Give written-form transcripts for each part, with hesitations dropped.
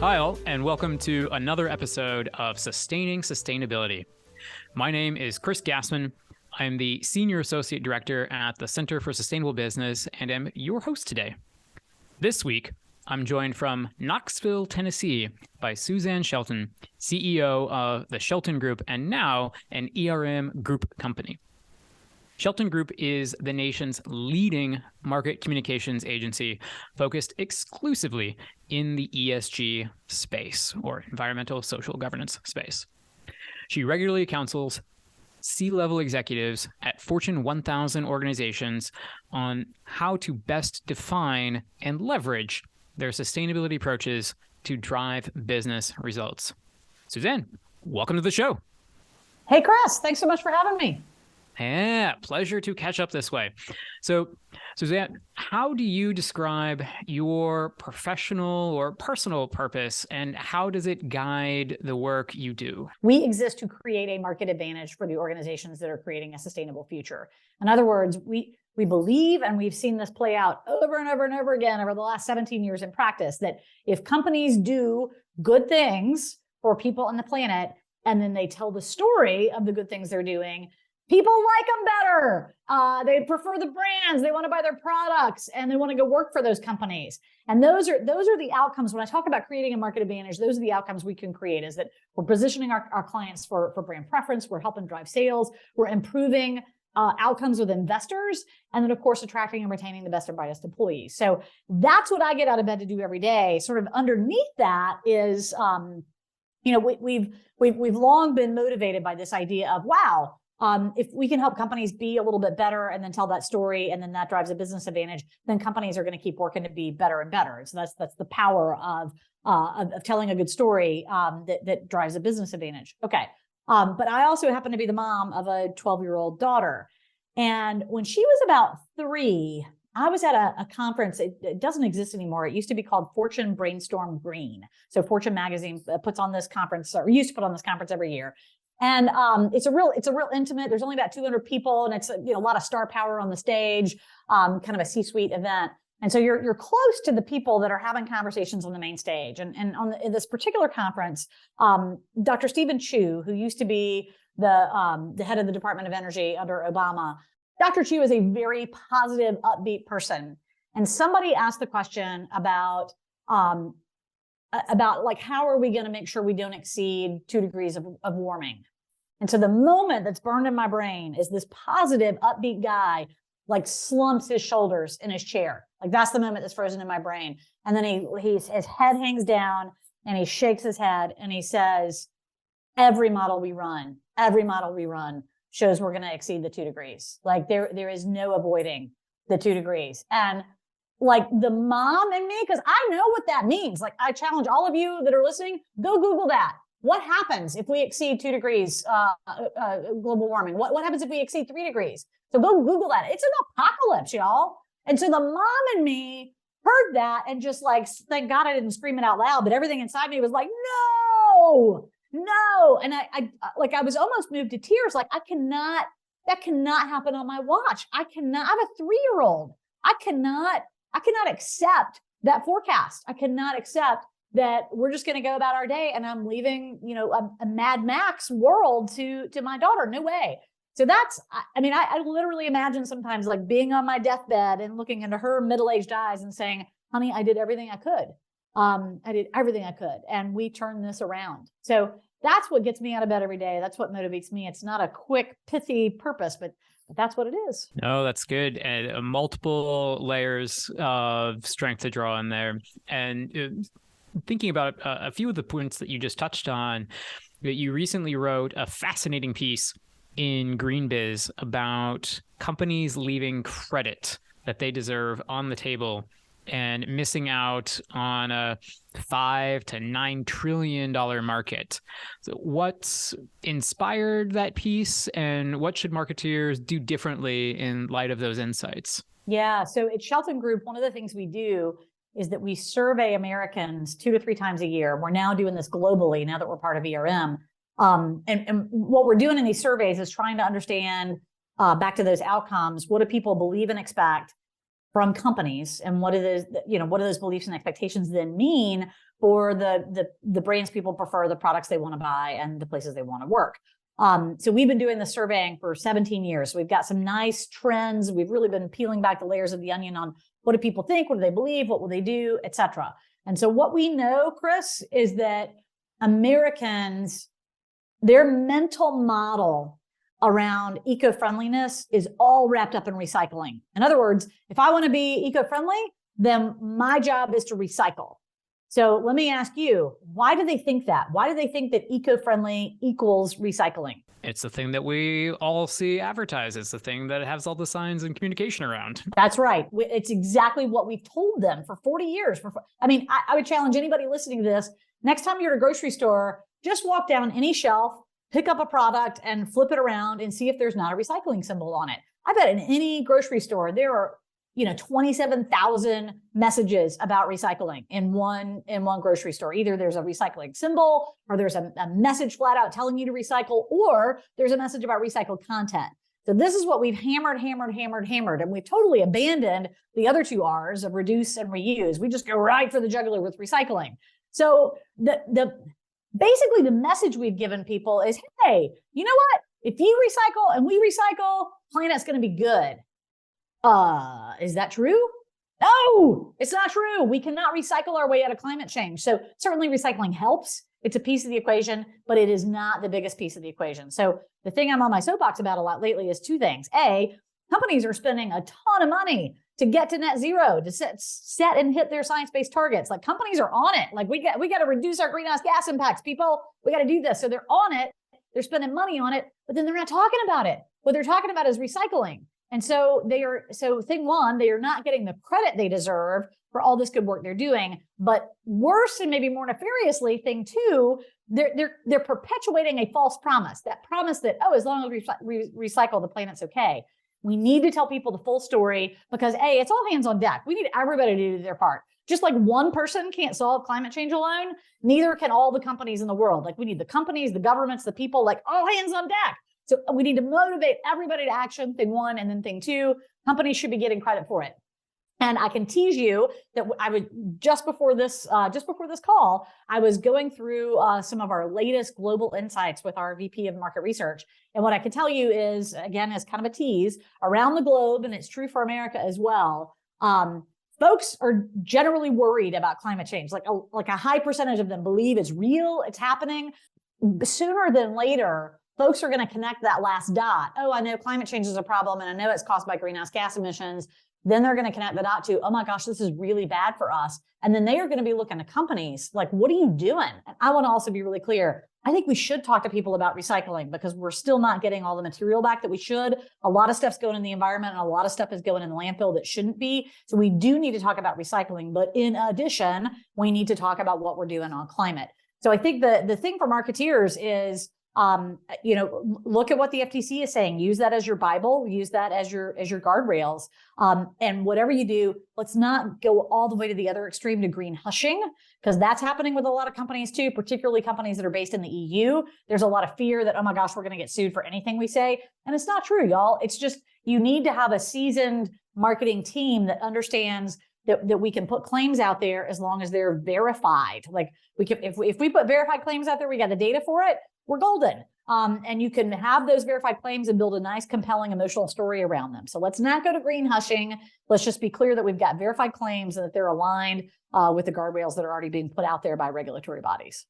Hi, all, and welcome to another episode of Sustaining Sustainability. My name is Chris Gassman. I'm the Senior Associate Director at the Center for Sustainable Business and am your host today. This week, I'm joined from Knoxville, Tennessee by Suzanne Shelton, CEO of the Shelton Group and now an ERM Group company. Shelton Group is the nation's leading market communications agency focused exclusively in the ESG space, or environmental social governance space. She regularly counsels C-level executives at Fortune 1000 organizations on how to best define and leverage their sustainability approaches to drive business results. Suzanne, welcome to the show. Hey, Chris, thanks so much for having me. Yeah, pleasure to catch up this way. So, Suzanne, how do you describe your professional or personal purpose, and how does it guide the work you do? We exist to create a market advantage for the organizations that are creating a sustainable future. In other words, we believe, and we've seen this play out over and over and over again over the last 17 years in practice, that if companies do good things for people on the planet, and then they tell the story of the good things they're doing, people like them better. They prefer the brands. They want to buy their products, and they want to go work for those companies. And those are the outcomes. When I talk about creating a market advantage, those are the outcomes we can create. Is that we're positioning our clients for brand preference. We're helping drive sales. We're improving outcomes with investors, and then of course attracting and retaining the best and brightest employees. So that's what I get out of bed to do every day. Sort of underneath that is, we've long been motivated by this idea of, wow. If we can help companies be a little bit better and then tell that story, and then that drives a business advantage, then companies are going to keep working to be better and better. So that's the power of telling a good story that drives a business advantage. Okay. But I also happen to be the mom of a 12-year-old daughter. And when she was about 3, I was at a conference. It doesn't exist anymore. It used to be called Fortune Brainstorm Green. So Fortune magazine puts on this conference, or used to put on this conference every year. And it's a real intimate. There's only about 200 people, and it's a lot of star power on the stage, kind of a C-suite event. And so you're close to the people that are having conversations on the main stage. And in this particular conference, Dr. Stephen Chu, who used to be the head of the Department of Energy under Obama, Dr. Chu is a very positive, upbeat person. And somebody asked the question about like, how are we going to make sure we don't exceed 2 degrees of warming? And so the moment that's burned in my brain is this positive, upbeat guy, like, slumps his shoulders in his chair. Like, that's the moment that's frozen in my brain. And then his head hangs down and he shakes his head and he says, every model we run shows we're going to exceed the 2 degrees. Like, there is no avoiding the 2 degrees. And like, the mom in me, because I know what that means. Like, I challenge all of you that are listening, go Google that. What happens if we exceed 2 degrees global warming? What happens if we exceed 3 degrees? So go Google that. It's an apocalypse, y'all. And so the mom in me heard that and just, like, thank God I didn't scream it out loud, but everything inside me was like, no. And I was almost moved to tears. Like, that cannot happen on my watch. I have a 3-year-old. I cannot accept that forecast. I cannot accept that we're just going to go about our day and I'm leaving, a Mad Max world to my daughter. No way. So I literally imagine sometimes, like, being on my deathbed and looking into her middle-aged eyes and saying, honey, I did everything I could. And we turned this around. So that's what gets me out of bed every day. That's what motivates me. It's not a quick, pithy purpose, but that's what it is. No, that's good. And multiple layers of strength to draw in there. And thinking about a few of the points that you just touched on, that you recently wrote a fascinating piece in GreenBiz about companies leaving credit that they deserve on the table and missing out on a $5 to $9 trillion market. So what's inspired that piece, and what should marketeers do differently in light of those insights? Yeah, so at Shelton Group, one of the things we do is that we survey Americans 2 to 3 times a year. We're now doing this globally now that we're part of ERM. And what we're doing in these surveys is trying to understand, back to those outcomes, what do people believe and expect? from companies, and what do those beliefs and expectations then mean for the brands people prefer, the products they want to buy, and the places they want to work. So we've been doing the surveying for 17 years. We've got some nice trends. We've really been peeling back the layers of the onion on what do people think, what do they believe, what will they do, et cetera. And so what we know, Chris, is that Americans, their mental model around eco-friendliness is all wrapped up in recycling. In other words, if I want to be eco-friendly, then my job is to recycle. So let me ask you, why do they think that? Why do they think that eco-friendly equals recycling? It's the thing that we all see advertised. It's the thing that has all the signs and communication around. That's right. It's exactly what we've told them for 40 years. I would challenge anybody listening to this. Next time you're at a grocery store, just walk down any shelf, pick up a product and flip it around and see if there's not a recycling symbol on it. I bet in any grocery store, there are 27,000 messages about recycling in one grocery store. Either there's a recycling symbol, or there's a message flat out telling you to recycle, or there's a message about recycled content. So this is what we've hammered, and we've totally abandoned the other two R's of reduce and reuse. We just go right for the jugular with recycling. So basically the message we've given people is, hey, you know what? If you recycle and we recycle, planet's going to be good. Is that true? No, it's not true. We cannot recycle our way out of climate change. So certainly recycling helps. It's a piece of the equation, but it is not the biggest piece of the equation. So the thing I'm on my soapbox about a lot lately is two things. A, companies are spending a ton of money to get to net zero, to set and hit their science-based targets. Like, companies are on it. Like, we got to reduce our greenhouse gas impacts, people. We got to do this. So they're on it. They're spending money on it, but then they're not talking about it. What they're talking about is recycling. And so thing one, they are not getting the credit they deserve for all this good work they're doing. But worse, and maybe more nefariously, thing two, they're perpetuating a false promise. That promise that, as long as we recycle, the planet's okay. We need to tell people the full story because A, it's all hands on deck. We need everybody to do their part. Just like one person can't solve climate change alone, neither can all the companies in the world. Like, we need the companies, the governments, the people, like, all hands on deck. So we need to motivate everybody to action, thing one, and then thing two, companies should be getting credit for it. And I can tease you that I would just before this call, I was going through some of our latest global insights with our VP of market research. And what I can tell you is, again, as kind of a tease, around the globe, and it's true for America as well, folks are generally worried about climate change. Like a high percentage of them believe it's real, it's happening. Sooner than later, folks are going to connect that last dot. Oh, I know climate change is a problem, and I know it's caused by greenhouse gas emissions. Then they're going to connect the dot to, oh my gosh, this is really bad for us. And then they are going to be looking to companies like, what are you doing? And I want to also be really clear. I think we should talk to people about recycling because we're still not getting all the material back that we should. A lot of stuff's going in the environment and a lot of stuff is going in the landfill that shouldn't be. So we do need to talk about recycling. But in addition, we need to talk about what we're doing on climate. So I think the thing for marketeers is, look at what the FTC is saying. Use that as your Bible. Use that as your guardrails. And whatever you do, let's not go all the way to the other extreme to green hushing, because that's happening with a lot of companies too, particularly companies that are based in the EU. There's a lot of fear that, oh my gosh, we're going to get sued for anything we say. And it's not true, y'all. It's just, you need to have a seasoned marketing team that understands that we can put claims out there as long as they're verified. Like, we can, if we put verified claims out there, we got the data for it, we're golden. And you can have those verified claims and build a nice, compelling, emotional story around them. So let's not go to green hushing. Let's just be clear that we've got verified claims and that they're aligned with the guardrails that are already being put out there by regulatory bodies.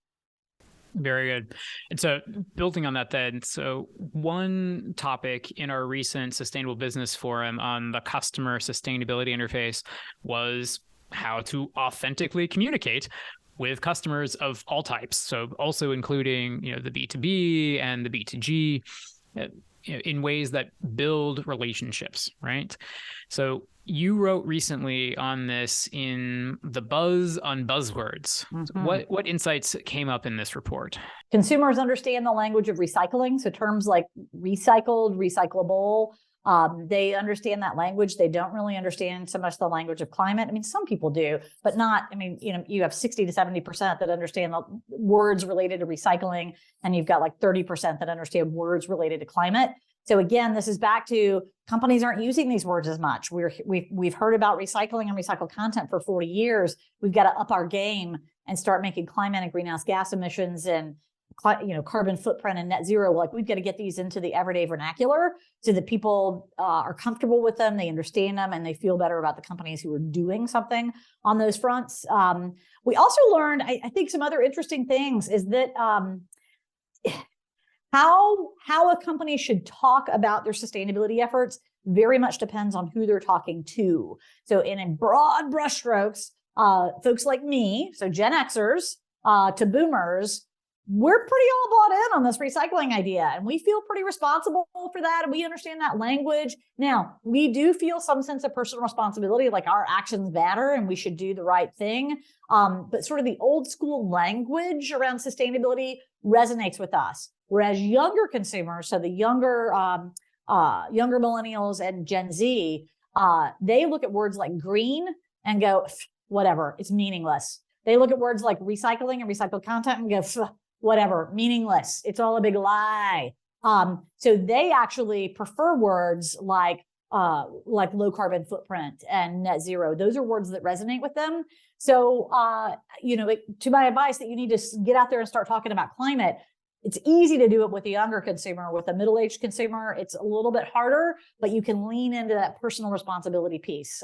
Very good. And so building on that then, so one topic in our recent Sustainable Business Forum on the customer sustainability interface was how to authentically communicate with customers of all types. So also including, the B2B and the B2G in ways that build relationships, right? So you wrote recently on this in The Buzz on Buzzwords. Mm-hmm. What insights came up in this report? Consumers understand the language of recycling. So terms like recycled, recyclable, they understand that language. They don't really understand so much the language of climate. I mean, some people do, but not, you have 60 to 70% that understand the words related to recycling, and you've got like 30% that understand words related to climate. So again, this is back to companies aren't using these words as much. We've heard about recycling and recycled content for 40 years. We've got to up our game and start making climate and greenhouse gas emissions and carbon footprint and net zero. Like, we've got to get these into the everyday vernacular so that people are comfortable with them, they understand them, and they feel better about the companies who are doing something on those fronts. We also learned, I think, some other interesting things is that how a company should talk about their sustainability efforts very much depends on who they're talking to. So in broad brushstrokes, folks like me, so Gen Xers to boomers, we're pretty all bought in on this recycling idea, and we feel pretty responsible for that, and we understand that language. Now, we do feel some sense of personal responsibility, like our actions matter and we should do the right thing. But sort of the old school language around sustainability resonates with us. Whereas younger consumers, so the younger millennials and Gen Z, they look at words like green and go, whatever, it's meaningless. They look at words like recycling and recycled content and go, whatever, meaningless. It's all a big lie. So they actually prefer words like low carbon footprint and net zero. Those are words that resonate with them. So, to my advice that you need to get out there and start talking about climate, it's easy to do it with a younger consumer. With a middle-aged consumer, it's a little bit harder, but you can lean into that personal responsibility piece.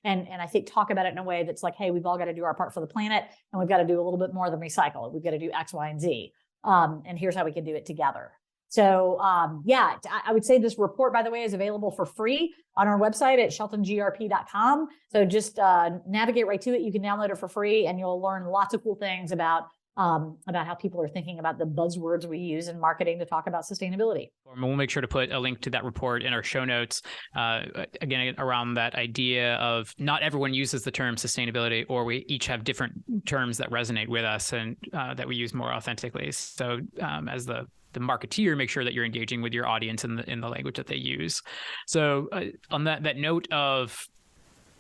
And I think talk about it in a way that's like, hey, we've all got to do our part for the planet, and we've got to do a little bit more than recycle. We've got to do X, Y, and Z. And here's how we can do it together. So I would say this report, by the way, is available for free on our website at sheltongrp.com. So just navigate right to it. You can download it for free, and you'll learn lots of cool things about how people are thinking about the buzzwords we use in marketing to talk about sustainability. We'll make sure to put a link to that report in our show notes. Again, around that idea of not everyone uses the term sustainability, or we each have different terms that resonate with us and that we use more authentically. So as the marketeer, make sure that you're engaging with your audience in the language that they use. So on that note of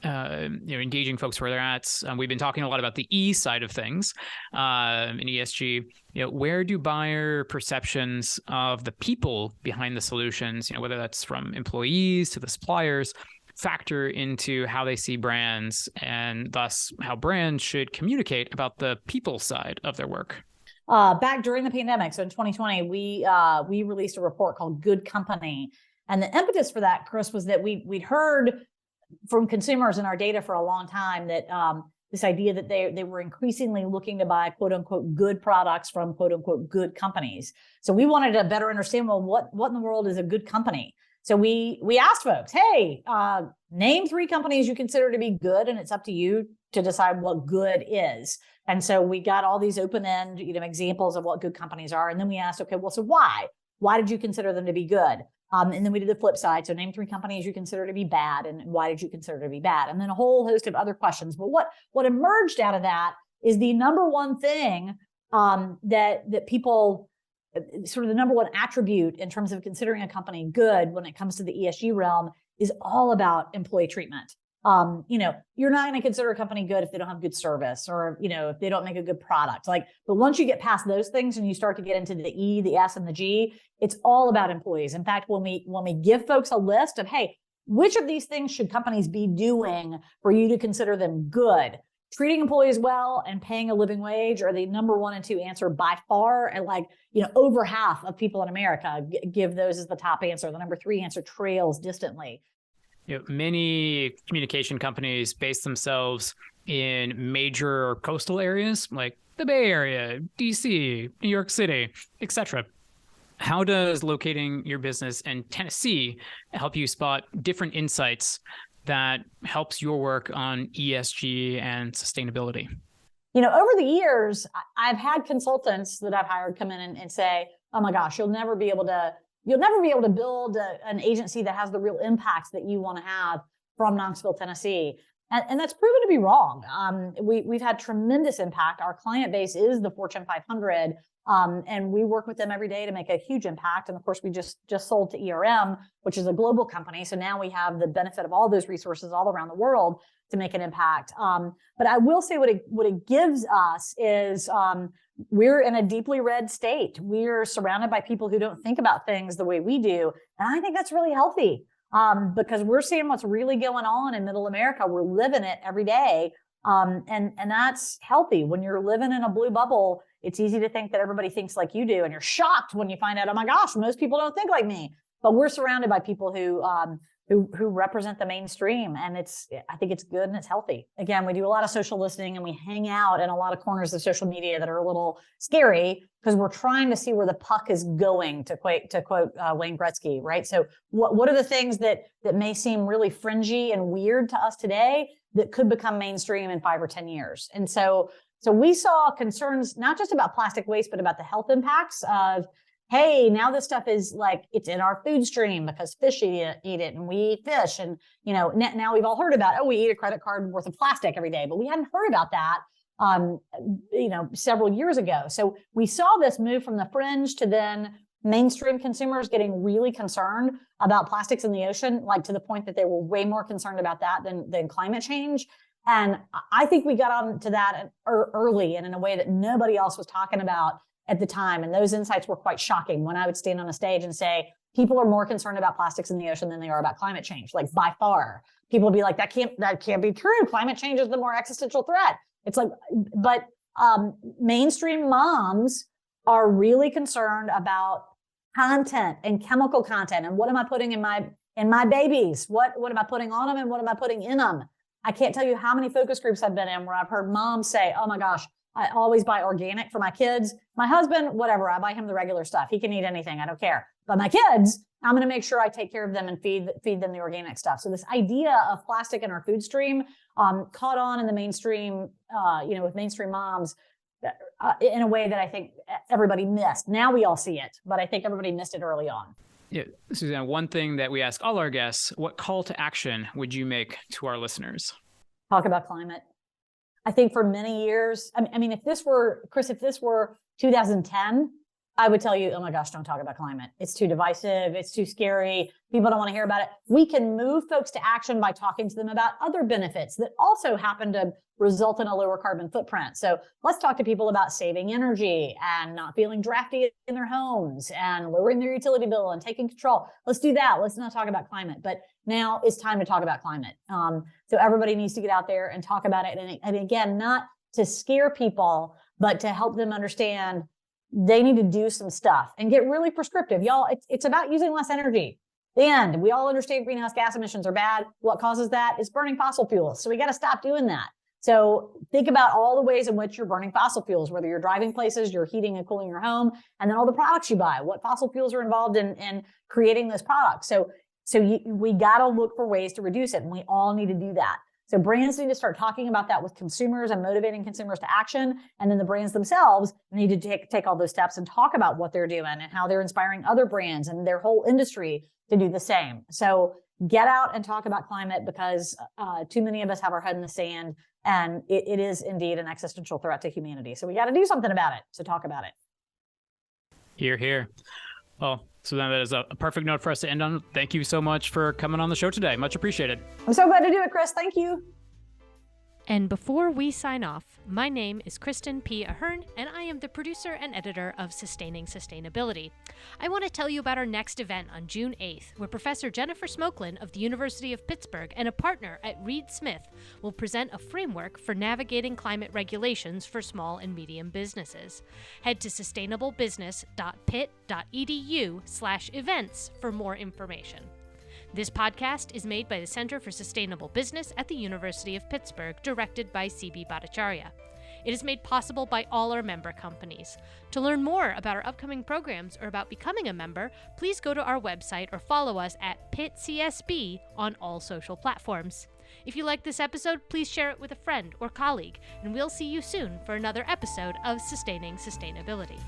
engaging folks where they're at. We've been talking a lot about the E side of things in ESG. Where do buyer perceptions of the people behind the solutions, whether that's from employees to the suppliers, factor into how they see brands, and thus how brands should communicate about the people side of their work? Back during the pandemic, so in 2020, we released a report called Good Company, and the impetus for that, Chris, was that we'd heard from consumers in our data for a long time that this idea that they were increasingly looking to buy quote unquote good products from quote unquote good companies. So we wanted to better understand, well, what in the world is a good company? So we asked folks, hey, name 3 companies you consider to be good, and it's up to you to decide what good is. And so we got all these open-end, examples of what good companies are. And then we asked, okay, well, so why? Why did you consider them to be good? And then we did the flip side. So name 3 companies you consider to be bad, and why did you consider to be bad? And then a whole host of other questions. But what emerged out of that is the number one thing that people, sort of the number one attribute in terms of considering a company good when it comes to the ESG realm, is all about employee treatment. You're not going to consider a company good if they don't have good service, or, if they don't make a good product. But once you get past those things and you start to get into the E, the S, and the G, it's all about employees. In fact, when we give folks a list of, hey, which of these things should companies be doing for you to consider them good? Treating employees well and paying a living wage are the number 1 and 2 answer by far. And over half of people in America give those as the top answer. The number 3 answer trails distantly. Many communication companies base themselves in major coastal areas like the Bay Area, DC, New York City, etc. How does locating your business in Tennessee help you spot different insights that helps your work on ESG and sustainability? Over the years, I've had consultants that I've hired come in and say, oh my gosh, you'll never be able to build an agency that has the real impacts that you want to have from Knoxville, Tennessee. And that's proven to be wrong. We've had tremendous impact. Our client base is the Fortune 500. And we work with them every day to make a huge impact. And of course, we just sold to ERM, which is a global company. So now we have the benefit of all those resources all around the world to make an impact. But I will say what it gives us is we're in a deeply red state. We're surrounded by people who don't think about things the way we do. And I think that's really healthy because we're seeing what's really going on in middle America. We're living it every day. And that's healthy. When you're living in a blue bubble, it's easy to think that everybody thinks like you do. And you're shocked when you find out, oh my gosh, most people don't think like me. But we're surrounded by people who represent the mainstream. And I think it's good and it's healthy. Again, we do a lot of social listening and we hang out in a lot of corners of social media that are a little scary because we're trying to see where the puck is going, to quote Wayne Gretzky, right? So what are the things that may seem really fringy and weird to us today that could become mainstream in 5 or 10 years? And so we saw concerns, not just about plastic waste, but about the health impacts of, hey, now this stuff is like, it's in our food stream because fish eat it and we eat fish. And, now we've all heard about, we eat a credit card worth of plastic every day, but we hadn't heard about that, several years ago. So we saw this move from the fringe to then mainstream consumers getting really concerned about plastics in the ocean, like to the point that they were way more concerned about that than climate change. And I think we got onto that early and in a way that nobody else was talking about at the time. And those insights were quite shocking when I would stand on a stage and say, people are more concerned about plastics in the ocean than they are about climate change, like by far. People would be like, that can't be true. Climate change is the more existential threat. It's like, but mainstream moms are really concerned about content and chemical content. And what am I putting in my babies? What am I putting on them and what am I putting in them? I can't tell you how many focus groups I've been in where I've heard moms say, oh my gosh, I always buy organic for my kids. My husband, whatever, I buy him the regular stuff. He can eat anything. I don't care. But my kids, I'm going to make sure I take care of them and feed them the organic stuff. So this idea of plastic in our food stream caught on in the mainstream, with mainstream moms in a way that I think everybody missed. Now we all see it, but I think everybody missed it early on. Yeah, Suzanne, one thing that we ask all our guests, what call to action would you make to our listeners? Talk about climate. I think for many years, I mean, if this were 2010, I would tell you, oh my gosh, don't talk about climate. It's too divisive. It's too scary. People don't want to hear about it. We can move folks to action by talking to them about other benefits that also happen to result in a lower carbon footprint. So let's talk to people about saving energy and not feeling drafty in their homes and lowering their utility bill and taking control. Let's do that. Let's not talk about climate. But now it's time to talk about climate. So everybody needs to get out there and talk about it. And again, not to scare people, but to help them understand they need to do some stuff and get really prescriptive. Y'all, it's about using less energy. The end. We all understand greenhouse gas emissions are bad. What causes that is burning fossil fuels. So we got to stop doing that. So think about all the ways in which you're burning fossil fuels, whether you're driving places, you're heating and cooling your home, and then all the products you buy. What fossil fuels are involved in creating those products? So we got to look for ways to reduce it, and we all need to do that. So brands need to start talking about that with consumers and motivating consumers to action. And then the brands themselves need to take all those steps and talk about what they're doing and how they're inspiring other brands and their whole industry to do the same. So get out and talk about climate because too many of us have our head in the sand and it is indeed an existential threat to humanity. So we got to do something about it. So talk about it. Hear, hear. Well, so then that is a perfect note for us to end on. Thank you so much for coming on the show today. Much appreciated. I'm so glad to do it, Chris. Thank you. And before we sign off, my name is Kristen P. Ahern, and I am the producer and editor of Sustaining Sustainability. I want to tell you about our next event on June 8th, where Professor Jennifer Smoklin of the University of Pittsburgh and a partner at Reed Smith will present a framework for navigating climate regulations for small and medium businesses. Head to sustainablebusiness.pitt.edu/events for more information. This podcast is made by the Center for Sustainable Business at the University of Pittsburgh, directed by C.B. Bhattacharya. It is made possible by all our member companies. To learn more about our upcoming programs or about becoming a member, please go to our website or follow us at Pitt CSB on all social platforms. If you like this episode, please share it with a friend or colleague, and we'll see you soon for another episode of Sustaining Sustainability.